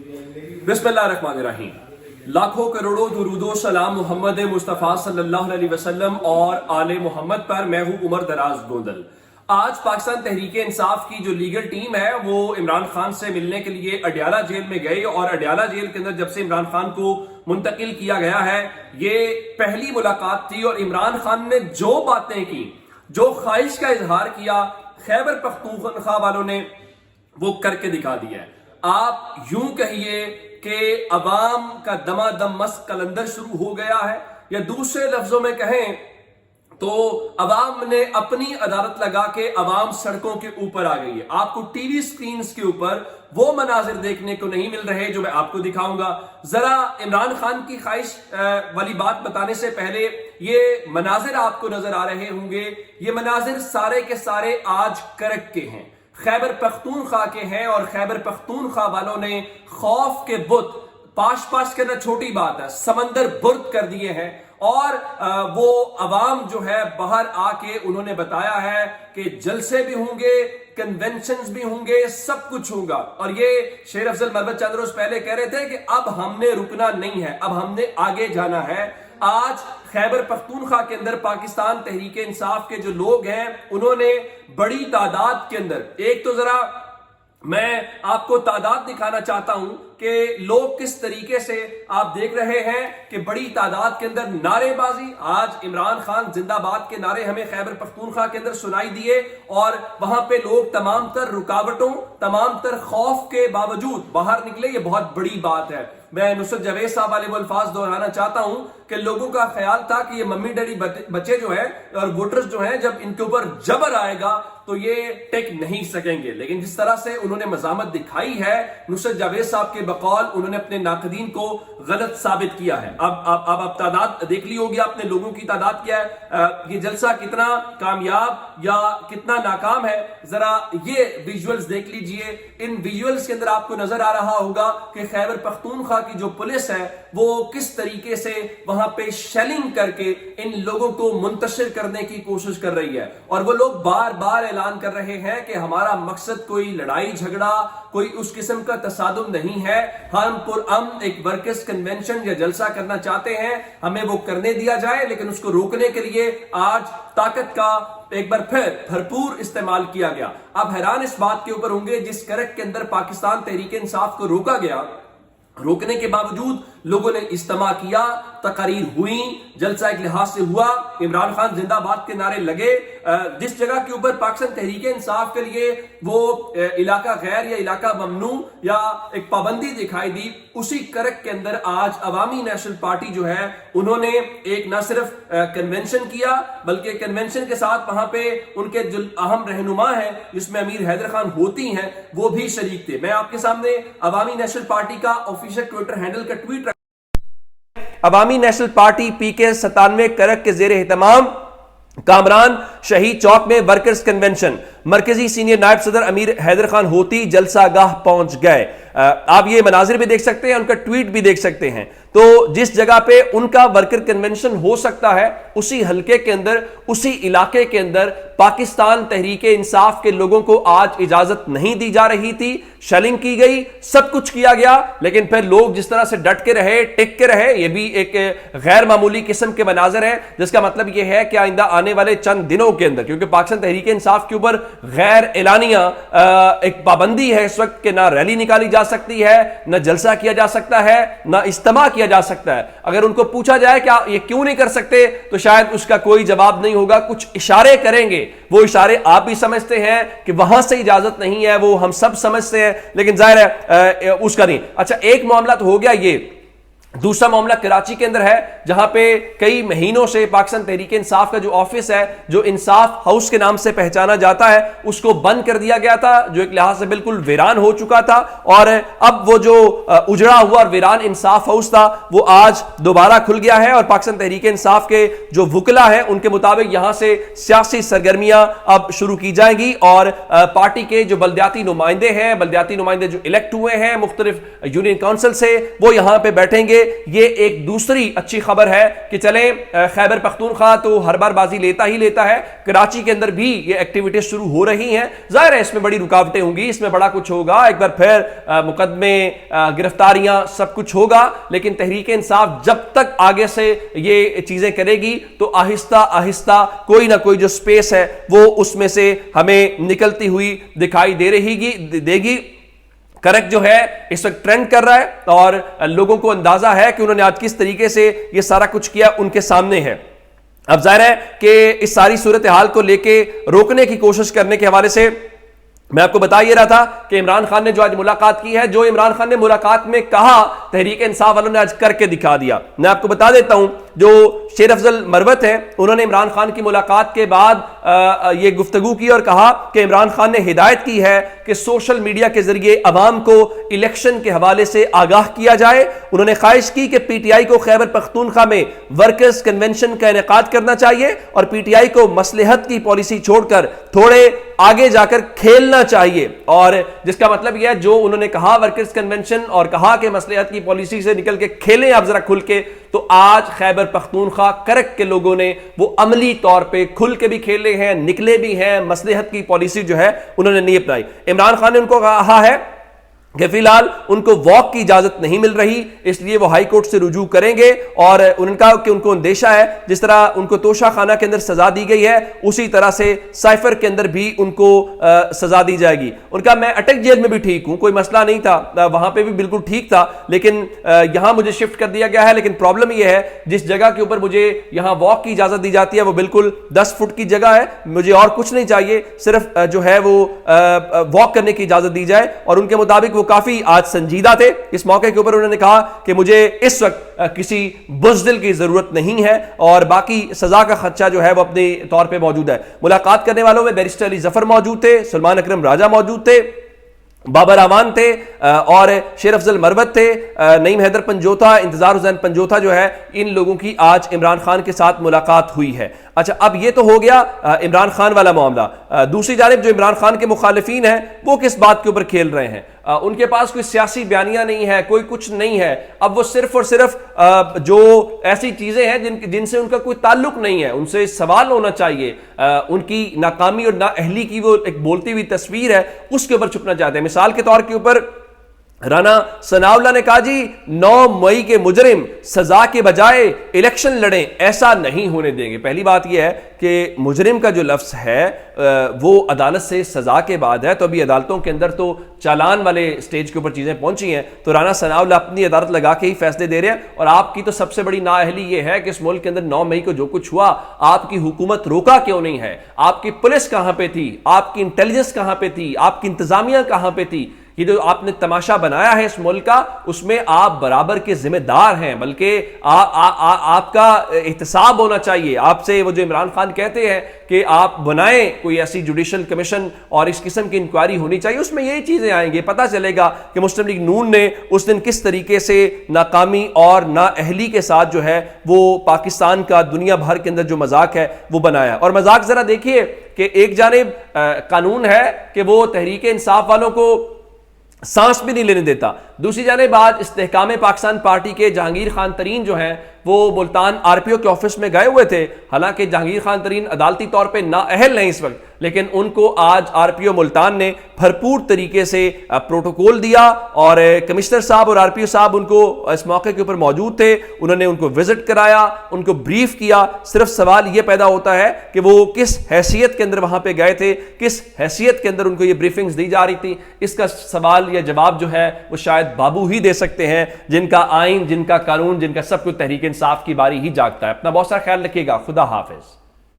बिस्मिल्लाहिर्रहमानिर्रहीम। लाखों करोड़ों दुरूदो सलाम मोहम्मद मुस्तफ़ा सल्लल्लाहु अलैहि वसल्लम और आले मोहम्मद पर। मैं हूं उमर दराज गोंदल। आज पाकिस्तान तहरीक इंसाफ की जो लीगल टीम है वो इमरान खान से मिलने के लिए अडयाला जेल में गई और अडयाला जेल के अंदर जब से इमरान खान को मुंतकिल किया गया है ये पहली मुलाकात थी और इमरान खान ने जो बातें की, जो ख्वाहिश का इजहार किया, खैबर पख्तूनख्वा वालों ने वो करके दिखा दिया है। आप यूं कहिए कि अवाम का दमादम मस्त कलंदर शुरू हो गया है, या दूसरे लफ्जों में कहें तो अवाम ने अपनी अदालत लगा के अवाम सड़कों के ऊपर आ गई है। आपको टीवी स्क्रीन के ऊपर वो मनाजिर देखने को नहीं मिल रहे जो मैं आपको दिखाऊंगा। जरा इमरान खान की ख्वाहिश वाली बात बताने से पहले ये मनाजिर आपको नजर आ रहे होंगे, ये मनाजिर सारे के सारे आज करक के हैं, खैबर पख्तूनख्वा के हैं और खैबर पख्तूनख्वा वालों ने खौफ के बुत पाश पाश करना छोटी बात है, समंदर बुर्द कर दिए हैं और वो अवाम जो है बाहर आके उन्होंने बताया है कि जलसे भी होंगे, कन्वेंशंस भी होंगे, सब कुछ होगा। और ये शेर अफजल मरवत चंद रोज पहले कह रहे थे कि अब हमने रुकना नहीं है, अब हमने आगे जाना है। आज खैबर पख्तूनख्वा के अंदर पाकिस्तान तहरीक इंसाफ के जो लोग हैं उन्होंने बड़ी तादाद के अंदर, एक तो जरा मैं आपको तादाद दिखाना चाहता हूं कि लोग किस तरीके से आप देख रहे हैं कि बड़ी तादाद के अंदर नारेबाजी। आज इमरान खान जिंदाबाद के नारे हमें खैबर पख्तूनख्वा के अंदर सुनाई दिए और वहां पे लोग तमाम तर रुकावटों, तमाम तर खौफ के बावजूद बाहर निकले। ये बहुत बड़ी बात है। मैं नुसरत जावेद साहब वाले वो अल्फाज दोहराना चाहता हूं कि लोगों का ख्याल था कि ये मम्मी डैडी बच्चे जो हैं और वोटर्स जो हैं जब इनके ऊपर जबर आएगा तो ये टेक नहीं सकेंगे, लेकिन जिस तरह से उन्होंने मजामत दिखाई है नुसरत जावेद साहब के बकौल, उन्होंने अपने नाकदीन को गलत साबित किया है। अब तादाद देख ली होगी आपने, लोगों की तादाद क्या है, ये जलसा कितना कामयाब या कितना नाकाम है। जरा ये विजुअल्स देख लीजिए। इन विजुअल्स के अंदर आपको नजर आ रहा होगा कि खैबर पख्तूनख्वा की जो पुलिस है वो किस तरीके से वहां पे शेलिंग करके इन लोगों को मुंतशिर करने की कोशिश कर रही है। और वो लोग बार बार ऐलान कर रहे हैं कि हमारा मकसद कोई लड़ाई झगड़ा, कोई उस किस्म का तसादुम नहीं है। हम पुरअमन एक वर्कर्स कन्वेंशन या जलसा करना चाहते हैं, हमें वो करने दिया जाए, लेकिन उसको रोकने के लिए आज ताकत का एक बार फिर भरपूर इस्तेमाल किया गया। आप हैरान इस बात के ऊपर होंगे जिस करक के अंदर पाकिस्तान तहरीक इंसाफ को रोका गया, रोकने के बावजूद लोगों ने इज्तिमा किया, तकारीर हुई, जलसा एक लिहाज से हुआ, इमरान खान जिंदाबाद के नारे लगे। जिस जगह के ऊपर पाकिस्तान तहरीक इंसाफ के लिए वो इलाका गैर या इलाका ममनू या एक पाबंदी दिखाई दी, उसी करक के अंदर आज अवामी नेशनल पार्टी जो है उन्होंने एक न सिर्फ कन्वेंशन किया बल्कि कन्वेंशन के साथ वहां पे उनके जो अहम रहनुमा है जिसमें अमीर हैदर खान होती हैं वो भी शरीक थे। मैं आपके सामने अवामी नेशनल पार्टी का ऑफिशियल ट्विटर हैंडल का ट्वीट अवामी नेशनल पार्टी PK 97 करक के जेर एहतमाम कामरान शहीद चौक में वर्कर्स कन्वेंशन, मरकजी सीनियर नायब सदर अमीर हैदर खान होती जलसागाह पहुंच गए। आप ये मनाजिर भी देख सकते हैं, उनका ट्वीट भी देख सकते हैं। तो जिस जगह पे उनका वर्कर कन्वेंशन हो सकता है उसी हलके के अंदर, उसी इलाके के अंदर पाकिस्तान तहरीक इंसाफ के लोगों को आज इजाजत नहीं दी जा रही थी। शेलिंग की गई, सब कुछ किया गया, लेकिन फिर लोग जिस तरह से डट के रहे, टिक के रहे, यह भी एक गैर मामूली किस्म के मनाजर है, जिसका मतलब यह है कि आइंदा आने वाले चंद दिनों के अंदर, क्योंकि पाकिस्तान तहरीक इंसाफ के ऊपर गैर एलानिया एक पाबंदी है इस वक्त कि ना रैली निकाली जा सकती है, ना जलसा किया जा सकता है, ना इज्तिमा किया जा सकता है। अगर उनको पूछा जाए कि ये क्यों नहीं कर सकते तो शायद उसका कोई जवाब नहीं होगा। कुछ इशारे करेंगे, वो इशारे आप भी समझते हैं कि वहां से इजाजत नहीं है, वो हम सब समझते हैं, लेकिन जाहिर है उसका नहीं। अच्छा, एक मामला तो हो गया ये। दूसरा मामला कराची के अंदर है जहां पे कई महीनों से पाकिस्तान तहरीक इंसाफ का जो ऑफिस है, जो इंसाफ हाउस के नाम से पहचाना जाता है, उसको बंद कर दिया गया था, जो एक लिहाज से बिल्कुल वीरान हो चुका था। और अब वो जो उजड़ा हुआ और वीरान इंसाफ हाउस था वो आज दोबारा खुल गया है। और पाकिस्तान तहरीक इंसाफ के जो वुकला है उनके मुताबिक यहां से सियासी सरगर्मियां अब शुरू की जाएंगी और पार्टी के जो बल्दियाती नुमाइंदे हैं, बल्दियाती नुमाइंदे जो इलेक्ट हुए हैं मुख्तलिफ यूनियन काउंसिल से, वो यहां पर बैठेंगे लिए ये एक दूसरी अच्छी खबर है कि चले खैबर पख्तूनख्वा तो हर बार बाजी लेता ही लेता है, कराची के अंदर भी ये एक्टिविटीज शुरू हो रही हैं। जाहिर है इसमें बड़ी रुकावटें होंगी, इसमें बड़ा कुछ होगा, एक बार फिर मुकदमे, गिरफ्तारियां, सब कुछ होगा, लेकिन तहरीक इंसाफ जब तक आगे से ये चीजें करेगी तो आहिस्ता आहिस्ता कोई ना कोई जो स्पेस है वो उसमें से हमें निकलती हुई दिखाई देगी। करेक्ट जो है इस वक्त ट्रेंड कर रहा है और लोगों को अंदाजा है कि उन्होंने आज किस तरीके से ये सारा कुछ किया, उनके सामने है। अब जाहिर है कि इस सारी सूरत हाल को लेके रोकने की कोशिश करने के हवाले से मैं आपको बता ये रहा था कि इमरान खान ने जो आज मुलाकात की है, जो इमरान खान ने मुलाकात में कहा, तहरीक इंसाफ वालों ने आज करके दिखा दिया। मैं आपको बता देता हूं, जो शेर अफजल मरवत हैं, उन्होंने इमरान खान की मुलाकात के बाद ये गुफ्तगू की और कहा कि इमरान खान ने हिदायत की है कि सोशल मीडिया के जरिए अवाम को इलेक्शन के हवाले से आगाह किया जाए। उन्होंने ख्वाहिश की कि पीटीआई को खैबर पख्तूनख्वा में वर्कर्स कन्वेंशन का इनेकाद करना चाहिए और पीटीआई को मसलहत की पॉलिसी छोड़कर थोड़े आगे जाकर खेलना चाहिए। और जिसका मतलब यह है, जो उन्होंने कहा वर्कर्स कन्वेंशन और कहा कि मसलहत की पॉलिसी से निकल के खेलें आप जरा खुल के, तो आज खैबर पख्तूनख्वा करक के लोगों ने वो अमली तौर पे खुल के भी खेले हैं, निकले भी हैं, मसलहत की पॉलिसी जो है उन्होंने नहीं अपनाई। इमरान खान ने उनको कहा है कि फिलहाल उनको वॉक की इजाजत नहीं मिल रही, इसलिए वो हाई कोर्ट से रुजू करेंगे और उनका कि उनको अंदेशा है जिस तरह उनको तोशा खाना के अंदर सजा दी गई है उसी तरह से साइफर के अंदर भी उनको सजा दी जाएगी। उनका मैं अटक जेल में भी ठीक हूं, कोई मसला नहीं था, वहां पे भी बिल्कुल ठीक था, लेकिन यहां मुझे शिफ्ट कर दिया गया है। लेकिन प्रॉब्लम यह है जिस जगह के ऊपर मुझे यहां वॉक की इजाजत दी जाती है वो बिल्कुल 10 फुट की जगह है, मुझे और कुछ नहीं चाहिए, सिर्फ जो है वो वॉक करने की इजाजत दी जाए। और उनके मुताबिक वो काफी आज संजीदा थे। इस मौके के ऊपर उन्होंने कहा कि मुझे इस वक्त किसी बुज़दिल की जरूरत नहीं है और बाकी सजा का खर्चा जो है वो अपने तौर पे मौजूद है। मुलाकात करने वालों में बैरिस्टर अली जफर मौजूद थे, सलमान अकरम राजा मौजूद थे, बाबर अवान थे और शेर अफजल मरवत थे, नईम हैदर पंजोथा, इंतजार हुसैन पंजोथा जो है, इन लोगों की आज इमरान खान के साथ मुलाकात हुई है। अच्छा, अब ये तो हो गया इमरान खान वाला मामला। दूसरी जानिब जो इमरान खान के मुखालिफिन हैं वो किस बात के ऊपर खेल रहे हैं? उनके पास कोई सियासी बयानिया नहीं है, कोई कुछ नहीं है। अब वो सिर्फ और सिर्फ जो ऐसी चीजें हैं जिनसे उनका कोई ताल्लुक नहीं है, उनसे सवाल होना चाहिए, उनकी नाकामी और नाअहली की वो एक बोलती हुई तस्वीर है, उसके ऊपर छुपना चाहते हैं। मिसाल के तौर के ऊपर राना सनाउल्लाह ने कहा जी 9 मई के मुजरिम सजा के बजाय इलेक्शन लड़ें, ऐसा नहीं होने देंगे। पहली बात यह है कि मुजरिम का जो लफ्ज है वो अदालत से सजा के बाद है, तो अभी अदालतों के अंदर तो चालान वाले स्टेज के ऊपर चीजें पहुंची हैं, तो राना सनाउल्लाह अपनी अदालत लगा के ही फैसले दे रहे हैं। और आपकी तो सबसे बड़ी नाअहली ये है कि इस मुल्क के अंदर 9 मई को जो कुछ हुआ, आपकी हुकूमत रोका क्यों नहीं है? आपकी पुलिस कहां पे थी? आपकी इंटेलिजेंस कहां पे थी? आपकी इंतजामिया कहां पे थी? ये जो आपने तमाशा बनाया है इस मुल्क का, उसमें आप बराबर के जिम्मेदार हैं, बल्कि आपका एहतसाब होना चाहिए। आपसे वो जो इमरान खान कहते हैं कि आप बनाएं कोई ऐसी जुडिशल कमीशन और इस किस्म की इंक्वायरी होनी चाहिए, उसमें यही चीजें आएंगी, पता चलेगा कि मुस्लिम लीग नून ने उस दिन किस तरीके से नाकामी और नाअहली के साथ जो है वो पाकिस्तान का दुनिया भर के अंदर जो मजाक है वो बनाया। और मजाक जरा देखिए कि एक जानिब कानून है कि वो तहरीक इंसाफ वालों को सांस भी नहीं लेने देता, दूसरी जानिब आज इस्तेहकाम पाकिस्तान पार्टी के जहांगीर खान तरीन जो हैं वो मुल्तान आरपीओ के ऑफिस में गए हुए थे। हालांकि जहांगीर खान तरीन अदालती तौर पे नाअहल नहीं इस वक्त, लेकिन उनको आज आरपीओ मुल्तान ने भरपूर तरीके से प्रोटोकॉल दिया और कमिश्नर साहब और आरपीओ साहब उनको इस मौके के ऊपर मौजूद थे, उन्होंने उनको विजिट कराया, उनको ब्रीफ किया। सिर्फ सवाल यह पैदा होता है कि वो किस हैसियत के अंदर वहां पे गए थे, किस हैसियत के अंदर उनको ये ब्रीफिंग्स दी जा रही थी। इसका सवाल या जवाब जो है वो शायद बाबू ही दे सकते हैं, जिनका आइन, जिनका कानून, जिनका सब कुछ तहरीक इंसाफ की बारी ही जागता है। अपना बहुत सारा ख्याल रखिएगा। खुदा हाफिज।